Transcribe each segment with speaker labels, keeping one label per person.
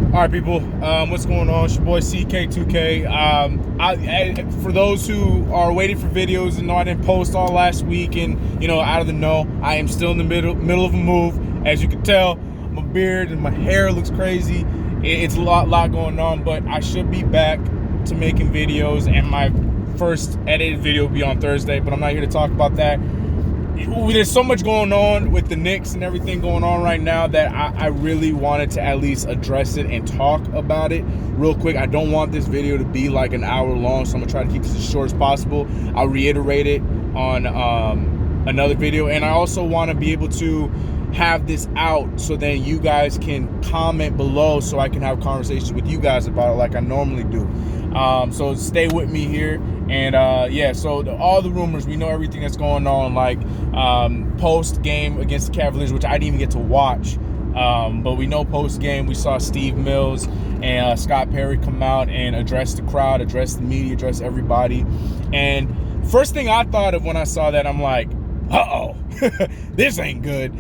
Speaker 1: All right, people. What's going on? It's your boy CK2K. For those who are waiting for videos and know I didn't post all last week and out of the know, I am still in the middle of a move. As you can tell, my beard and my hair looks crazy. It's a lot going on, but I should be back to making videos, and my first edited video will be on Thursday. But I'm not here to talk about that. There's so much going on with the Knicks and everything going on right now that I really wanted to at least address it and talk about it real quick. I don't want this video to be like an hour long, so I'm gonna try to keep this as short as possible. I'll reiterate it on another video, and I also want to be able to have this out so then you guys can comment below so I can have conversations with you guys about it like I normally do. So stay with me here. And yeah, so all the rumors, we know everything that's going on, like post game against the Cavaliers, which I didn't even get to watch, but we know post game we saw Steve Mills and Scott Perry come out and address the crowd, address the media, address everybody. And first thing I thought of when I saw that, I'm like, uh-oh, this ain't good,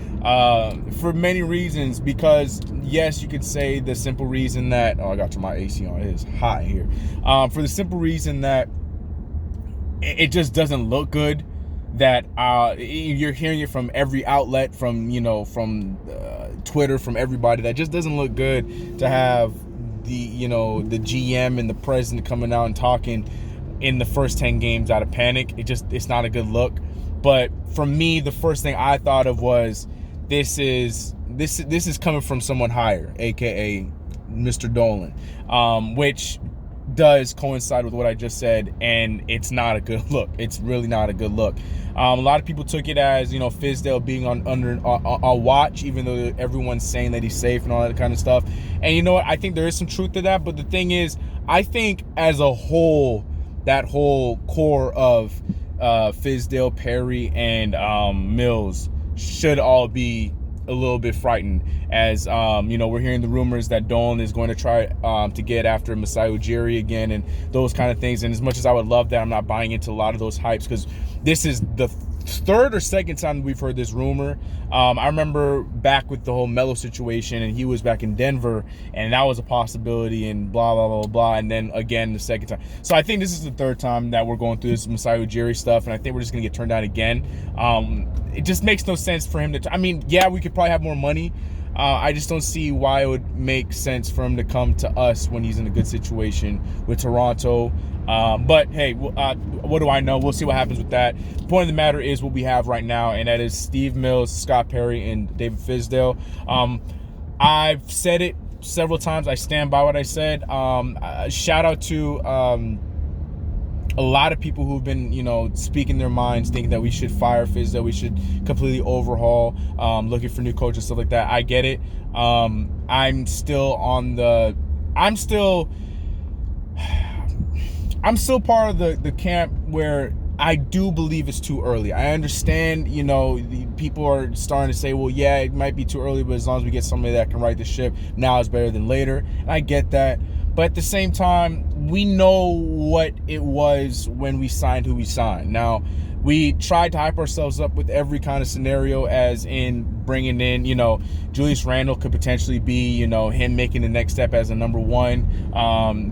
Speaker 1: for many reasons. Because yes, you could say the simple reason that, I got to my AC on, it is hot in here, for the simple reason that it just doesn't look good, that you're hearing it from every outlet, from Twitter, from everybody, that just doesn't look good to have the the GM and the president coming out and talking in the first 10 games out of panic. It's not a good look. But for me, the first thing I thought of was this is coming from someone higher, aka Mr. Dolan, which does coincide with what I just said, and it's not a good look. It's really not a good look. A lot of people took it as Fizdale being under a watch, even though everyone's saying that he's safe and all that kind of stuff. And you know what? I think there is some truth to that. But the thing is, I think as a whole, that whole core of Fizdale, Perry, and Mills should all be a little bit frightened, as we're hearing the rumors that Dolan is going to try to get after Masai Ujiri again and those kind of things. And as much as I would love that, I'm not buying into a lot of those hypes, because this is the third or second time we've heard this rumor. I remember back with the whole Melo situation, and he was back in Denver, and that was a possibility, and blah blah blah blah. And then again the second time. So I think this is the third time that we're going through this Masai Ujiri stuff, and I think we're just gonna get turned down again. It just makes no sense for him to. I mean, yeah, we could probably have more money. I just don't see why it would make sense for him to come to us when he's in a good situation with Toronto. But hey, what do I know? We'll see what happens with that. The point of the matter is what we have right now, and that is Steve Mills, Scott Perry, and David Fizdale. I've said it several times. I stand by what I said. Shout out to a lot of people who've been, speaking their minds, thinking that we should fire Fizdale, we should completely overhaul, looking for new coaches, stuff like that. I get it. I'm still part of the camp where I do believe it's too early. I understand, the people are starting to say, well, yeah, it might be too early, but as long as we get somebody that can right the ship, now is better than later. And I get that. But at the same time, we know what it was when we signed who we signed. Now, we tried to hype ourselves up with every kind of scenario, as in bringing in, Julius Randle could potentially be, him making the next step as a number one.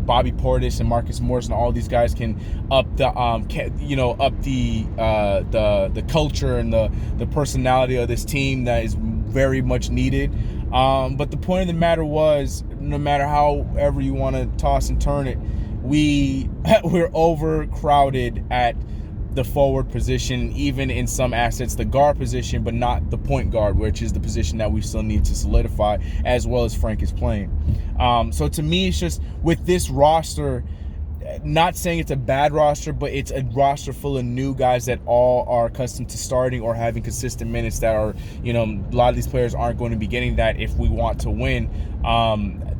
Speaker 1: Bobby Portis and Marcus Morris and all these guys can up the, the culture and the personality of this team that is very much needed. But the point of the matter was, no matter however you want to toss and turn it, we're overcrowded at the forward position, even in some assets, the guard position, but not the point guard, which is the position that we still need to solidify, as well as Frank is playing. So to me, it's just with this roster, not saying it's a bad roster, but it's a roster full of new guys that all are accustomed to starting or having consistent minutes that are, a lot of these players aren't going to be getting that if we want to win.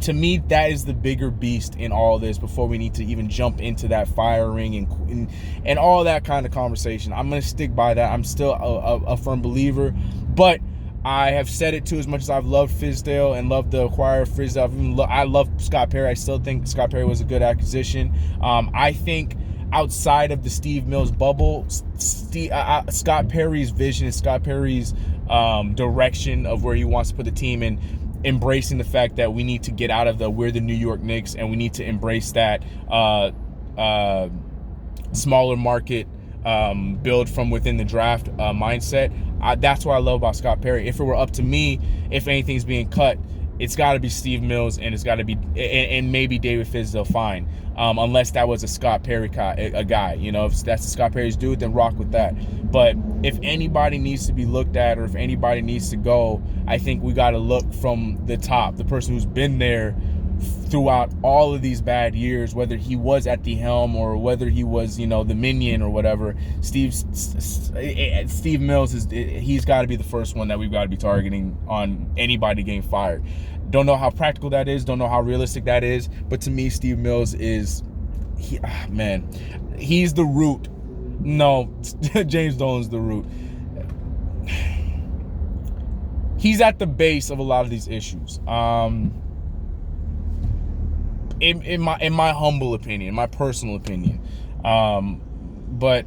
Speaker 1: To me, that is the bigger beast in all this before we need to even jump into that firing and all that kind of conversation. I'm going to stick by that. I'm still a firm believer, but I have said it too, as much as I've loved Fizdale and loved the acquire of Fizdale. I love Scott Perry. I still think Scott Perry was a good acquisition. I think outside of the Steve Mills bubble, Scott Perry's vision and Scott Perry's direction of where he wants to put the team in embracing the fact that we need to get out of we're the New York Knicks, and we need to embrace that smaller market build from within the draft mindset. That's what I love about Scott Perry. If it were up to me, if anything's being cut, it's got to be Steve Mills, and it's got to be and maybe David Fizdale. Fine, unless that was a Scott Perry guy. You know, if that's the Scott Perry's dude, then rock with that. But if anybody needs to be looked at, or if anybody needs to go, I think we got to look from the top, the person who's been there throughout all of these bad years, whether he was at the helm or whether he was, you know, the minion or whatever. Steve Mills he's got to be the first one that we've got to be targeting on anybody getting fired. Don't know how practical that is, don't know how realistic that is, but to me, Steve Mills is he's the root. No, James Dolan's the root. He's at the base of a lot of these issues. In my humble opinion, my personal opinion. But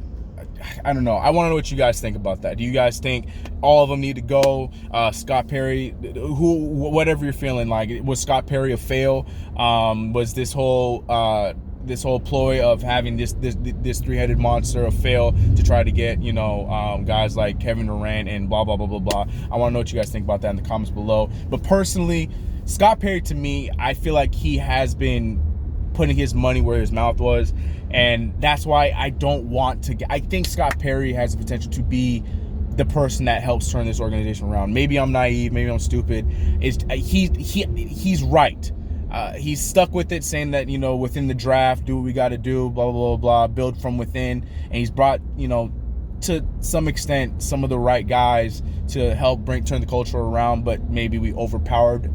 Speaker 1: I don't know. I want to know what you guys think about that. Do you guys think all of them need to go? Scott Perry, whatever you're feeling like, was Scott Perry a fail? Was this whole ploy of having this three-headed monster a fail to try to get, you know, guys like Kevin Durant and blah blah blah blah blah? I want to know what you guys think about that in the comments below. But personally, Scott Perry, to me, I feel like he has been putting his money where his mouth was, and that's why I don't want to I think Scott Perry has the potential to be the person that helps turn this organization around. Maybe I'm naive, maybe I'm stupid. He's right. He's stuck with it, saying that, you know, within the draft, do what we got to do, blah, blah, blah, blah, build from within. And he's brought, you know, to some extent, some of the right guys to help turn the culture around, but maybe we overpowered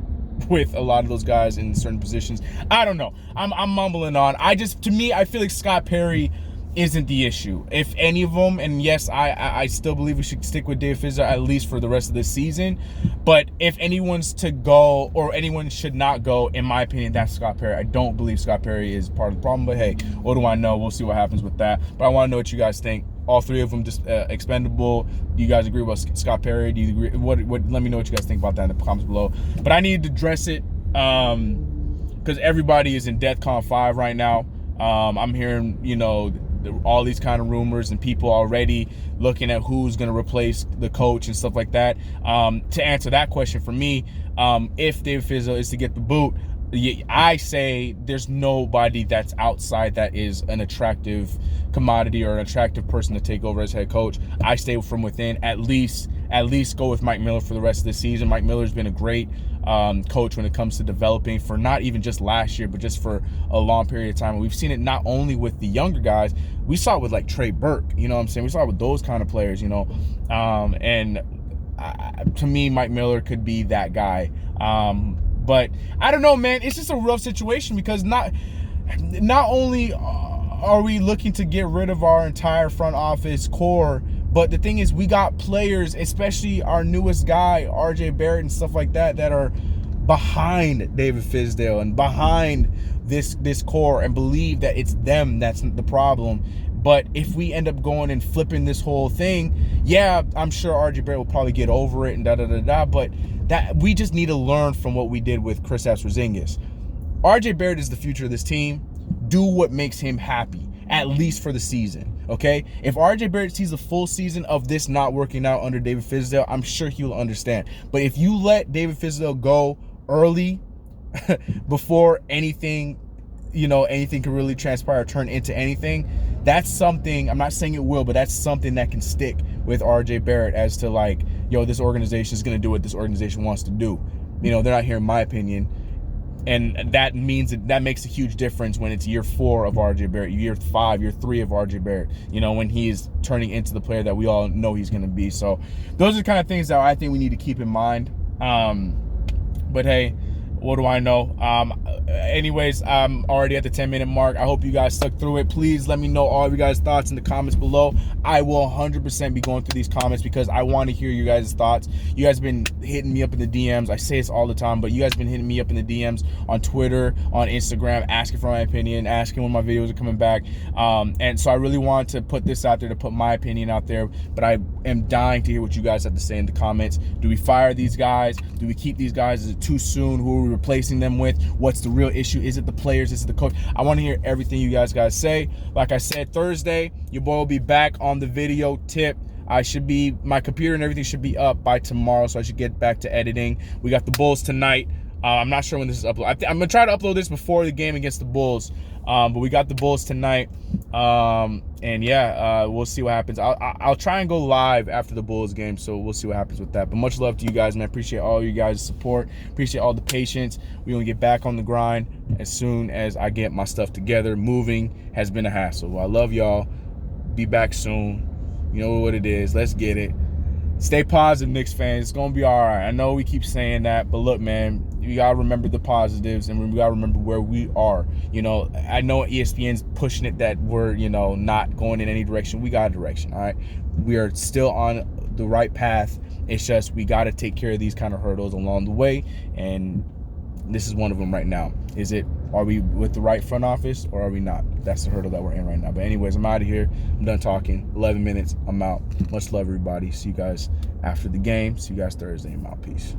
Speaker 1: with a lot of those guys in certain positions. I don't know. I'm mumbling on. To me, I feel like Scott Perry isn't the issue. If any of them, and yes, I still believe we should stick with Dave Fizdale at least for the rest of this season. But if anyone's to go, or anyone should not go, in my opinion, that's Scott Perry. I don't believe Scott Perry is part of the problem. But hey, what do I know? We'll see what happens with that. But I want to know what you guys think. All three of them just expendable. Do you guys agree with Scott Perry? Do you agree? What? Let me know what you guys think about that in the comments below. But I need to address it because everybody is in DEFCON 5 right now. I'm hearing, you know, all these kind of rumors and people already looking at who's going to replace the coach and stuff like that. To answer that question for me, if David Fizdale is to get the boot, I say there's nobody that's outside that is an attractive commodity or an attractive person to take over as head coach. I stay from within. At least go with Mike Miller for the rest of the season. Mike Miller's been a great coach when it comes to developing, for not even just last year, but just for a long period of time. And we've seen it not only with the younger guys, we saw it with like Trey Burke, you know what I'm saying? We saw it with those kind of players, you know. To me, Mike Miller could be that guy. But I don't know, man. It's just a rough situation because not only are we looking to get rid of our entire front office core, but the thing is, we got players, especially our newest guy, RJ Barrett and stuff like that, that are behind David Fizdale and behind this core and believe that it's them that's the problem. But if we end up going and flipping this whole thing, yeah, I'm sure RJ Barrett will probably get over it and da-da-da-da, but that we just need to learn from what we did with Kristaps Porzingis. RJ Barrett is the future of this team. Do what makes him happy, at least for the season, okay? If RJ Barrett sees a full season of this not working out under David Fizdale, I'm sure he will understand. But if you let David Fizdale go early, before anything, you know, anything can really transpire, turn into anything, that's something, I'm not saying it will, but that's something that can stick with RJ Barrett as to like, yo, this organization is going to do what this organization wants to do. You know, they're not hearing my opinion. And that means that makes a huge difference when it's year 4 of RJ Barrett, year 5, year 3 of RJ Barrett, you know, when he's turning into the player that we all know he's going to be. So those are the kind of things that I think we need to keep in mind. But hey, what do I know? Anyways, I'm already at the 10-minute mark. I hope you guys stuck through it. Please let me know all of you guys' thoughts in the comments below. I will 100% be going through these comments because I want to hear you guys' thoughts. You guys have been hitting me up in the DMs. I say this all the time, but you guys have been hitting me up in the DMs on Twitter, on Instagram, asking for my opinion, asking when my videos are coming back. And so I really want to put this out there, to put my opinion out there, but I am dying to hear what you guys have to say in the comments. Do we fire these guys? Do we keep these guys? Is it too soon? Who are we replacing them with? What's the real issue? Is it the players? Is it the coach? I want to hear everything you guys say. Like I said, Thursday, your boy will be back on the video tip. My computer and everything should be up by tomorrow, so I should get back to editing. We got the Bulls tonight. I'm not sure when this is uploaded. I'm going to try to upload this before the game against the Bulls. But we got the Bulls tonight. And yeah, we'll see what happens. I'll try and go live after the Bulls game, so we'll see what happens with that. But much love to you guys, man. Appreciate all you guys' support. Appreciate all the patience. We're going to get back on the grind as soon as I get my stuff together. Moving has been a hassle. Well, I love y'all. Be back soon. You know what it is. Let's get it. Stay positive, Knicks fans. It's going to be all right. I know we keep saying that, but look, man, you got to remember the positives, and we got to remember where we are. You know, I know ESPN's pushing it that we're, you know, not going in any direction. We got a direction, all right? We are still on the right path. It's just we got to take care of these kind of hurdles along the way, and this is one of them right now. Are we with the right front office, or are we not? That's the hurdle that we're in right now. But anyways, I'm out of here. I'm done talking. 11 minutes. I'm out. Much love, everybody. See you guys after the game. See you guys Thursday. I'm out. Peace.